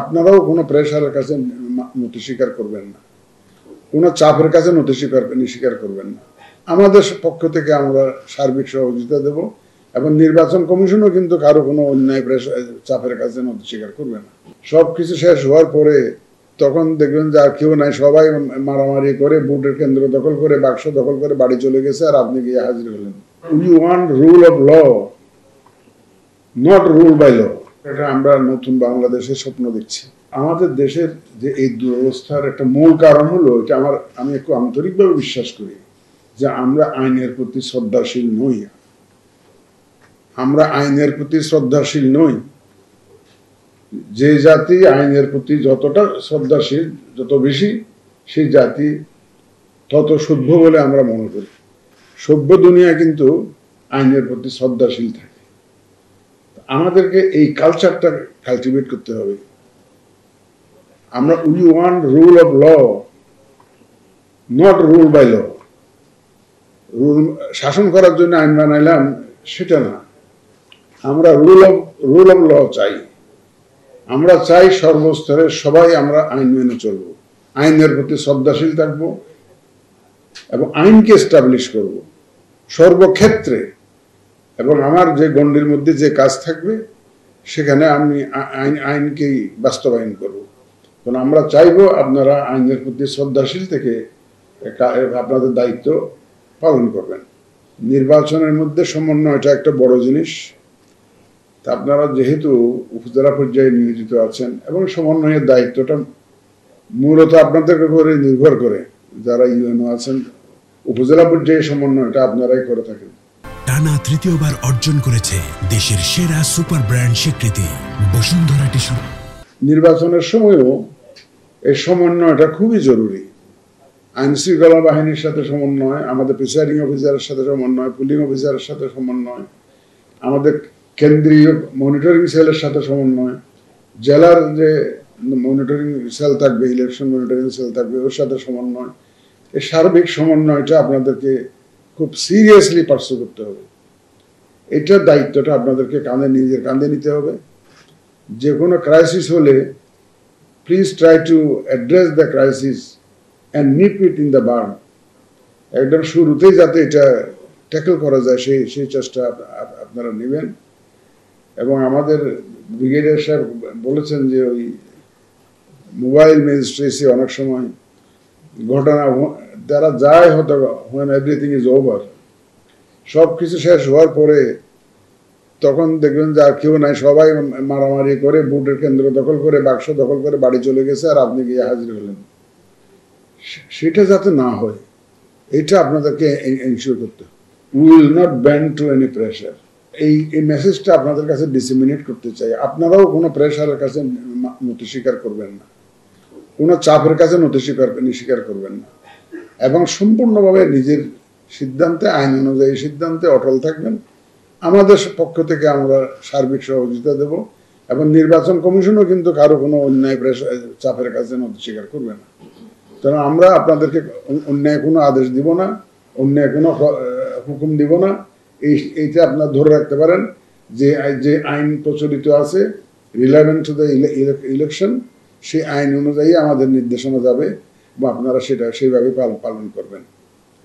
আপনারাও কোনো প্রেশারের কাছে নতি স্বীকার করবেন না, কোনো চাপের কাছে নতি স্বীকার করবেন না। আমাদের পক্ষ থেকে আমরা সার্বিক সহযোগিতা দেব এবং নির্বাচন কমিশনও কিন্তু কারো কোনো অন্যায় চাপের কাছে নতি স্বীকার করবে না। সবকিছু শেষ হওয়ার পরে তখন দেখবেন যে আর কেউ নাই, সবাই মারামারি করে ভোটের কেন্দ্র দখল করে বাক্স দখল করে বাড়ি চলে গেছে, আর আপনি গিয়ে হাজির হলেন। We want rule of law, not rule by law. এটা আমরা নতুন বাংলাদেশের স্বপ্ন দেখছি। আমাদের দেশের যে এই দুরবস্থার একটা মূল কারণ হলো, এটা আমি একটু আন্তরিকভাবে বিশ্বাস করি যে আমরা আইনের প্রতি শ্রদ্ধাশীল নই। আমরা আইনের প্রতি শ্রদ্ধাশীল নই। যে জাতি আইনের প্রতি যতটা শ্রদ্ধাশীল, যত বেশি, সেই জাতি তত সভ্য বলে আমরা মনে করি। সভ্য দুনিয়া কিন্তু আইনের প্রতি শ্রদ্ধাশীল থাকে। আমাদেরকে এই কালচারটা কালটিভেট করতে হবে। আমরা we want rule of law, not rule by law. শাসন করার জন্য আইন বানাইলাম সেটা না, আমরা রুল অফ ল চাই। আমরা চাই সর্বস্তরে সবাই আমরা আইন মেনে চলব, আইনের প্রতি শ্রদ্ধাশীল থাকব এবং আইনকে এস্টাবলিশ করব সর্বক্ষেত্রে। এবং আমার যে গণ্ডির মধ্যে যে কাজ থাকবে সেখানে আমি আইনকেই বাস্তবায়ন করব। কারণ আমরা চাইবো আপনারা আইনের প্রতি শ্রদ্ধাশীল থেকে আপনাদের দায়িত্ব পালন করবেন। নির্বাচনের মধ্যে সমন্বয়টা একটা বড় জিনিস। তা আপনারা যেহেতু উপজেলা পর্যায়ে নিয়োজিত আছেন এবং সমন্বয়ের দায়িত্বটা মূলত আপনাদের উপরে নির্ভর করে, যারা ইউএনও আছেন, উপজেলা পর্যায়ে সমন্বয়টা আপনারাই করে থাকেন। টানা তৃতীয়বার অর্জন করেছে দেশের সেরা সুপার ব্র্যান্ড স্বীকৃতি বসুন্ধরা টিস্যু। নির্বাচনের সময়ও এই সমন্বয়টা খুবই জরুরি। আইন শৃঙ্খলা বাহিনীর সাথে সমন্বয়, আমাদের প্রিসাইডিং অফিসারের সাথে সমন্বয়, পুলিং অফিসারের সাথে সমন্বয়, আমাদের কেন্দ্রীয় মনিটরিং সেলের সাথে সমন্বয়, জেলার যে মনিটরিং সেল থাকবে, ইলেকশন মনিটরিং সেল থাকবে, ওর সাথে সমন্বয়। এই সার্বিক সমন্বয়টা আপনাদেরকে খুব সিরিয়াসলি পার্সু করতে হবে। এটার দায়িত্বটা আপনাদেরকে নিজের কাঁধে নিতে হবে। যে কোনো ক্রাইসিস হলে please try to address the crisis and nip it in the বার্ন। একদম শুরুতেই যাতে এটা ট্যাকল করা যায় সেই চেষ্টা আপনারা নেবেন। এবং আমাদের ব্রিগেডিয়ার সাহেব বলেছেন যে ওই মোবাইল ম্যাজিস্ট্রেসি অনেক সময় ঘটনা যারা যায় হয়তো when everything is over, সব কিছু শেষ হওয়ার পরে তখন দেখবেন যে আর কেউ নাই, সবাই মারামারি করে ভোটের কেন্দ্র দখল করে বাক্স দখল করে বাড়ি চলে গেছে, আর আপনি গিয়ে হাজির হলেন। সেটা যাতে না হয় এটা আপনাদেরকে এনশিওর করতে হবে। We will not bend to any pressure. এই মেসেজটা আপনাদের কাছে ডিসেমিনেট করতে চাই। আপনারাও কোনো প্রেশারের কাছে নতি স্বীকার করবেন না, কোনো চাপের কাছে নতি স্বীকার করবেন না, এবং সম্পূর্ণভাবে নিজের সিদ্ধান্তে, আইন অনুযায়ী সিদ্ধান্তে অটল থাকবেন। আমাদের পক্ষ থেকে আমরা সার্বিক সহযোগিতা দেব এবং নির্বাচন কমিশনও কিন্তু কারো কোনো অন্যায় চাপের কাছে নতি স্বীকার করবে না। কারণ আমরা আপনাদেরকে অন্যায় কোনো আদেশ দিব না, অন্যায় কোনো হুকুম দিব না। এইটা আপনারা ধরে রাখতে পারেন যে আইন প্রচলিত আছে রিলেভেন্ট টু দ্য ইলেকশন, সেই আইন অনুযায়ী আমাদের নির্দেশনা যাবে বা আপনারা সেটা সেইভাবে পালন করবেন।